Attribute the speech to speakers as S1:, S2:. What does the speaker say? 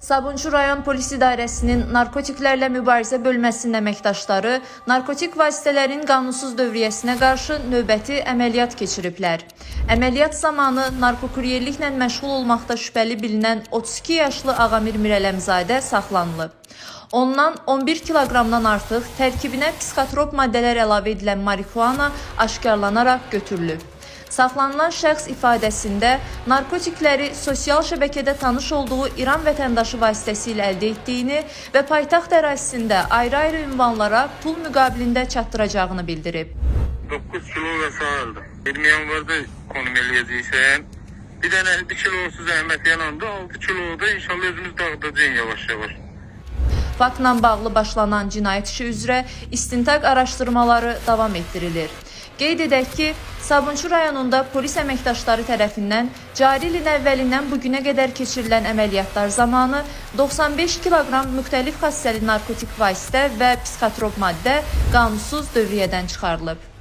S1: Sabunçu rayon polis idarəsinin narkotiklərlə mübarizə bölməsinin əməkdaşları narkotik vasitələrin qanunsuz dövriyyəsinə qarşı növbəti əməliyyat keçiriblər. Əməliyyat zamanı narkokuryerliklə məşğul olmaqda şübhəli bilinən 32 yaşlı Ağamir Mirələmzadə saxlanılıb. Ondan 11 kiloqramdan artıq tərkibinə psixotrop maddələr əlavə edilən marihuana aşkarlanaraq götürülüb. Saxlanılan şəxs ifadəsində narkotikləri sosial şəbəkədə tanış olduğu İran vətəndaşı vasitəsilə əldə etdiyini və paytaxt ərazisində ayrı-ayrı ünvanlara pul müqabilində çatdıracağını bildirib.
S2: 9 kilo vəsaildir. 20 yanvarda konum eləyəcəksən. Bir dənə 1 kilosu zəhmət yanında 6 kiloda inşallah özümüz dağıdacağıq yavaş-yavaş.
S1: Faktla bağlı başlanan cinayət işi üzrə istintaq araşdırmaları davam etdirilir. Qeyd edək ki, Sabunçu rayonunda polis əməkdaşları tərəfindən cari ilin əvvəlindən bugünə qədər keçirilən əməliyyatlar zamanı 95 kiloqram müxtəlif xassəli narkotik vasitə və psixotrop maddə qanunsuz dövriyyədən çıxarılıb.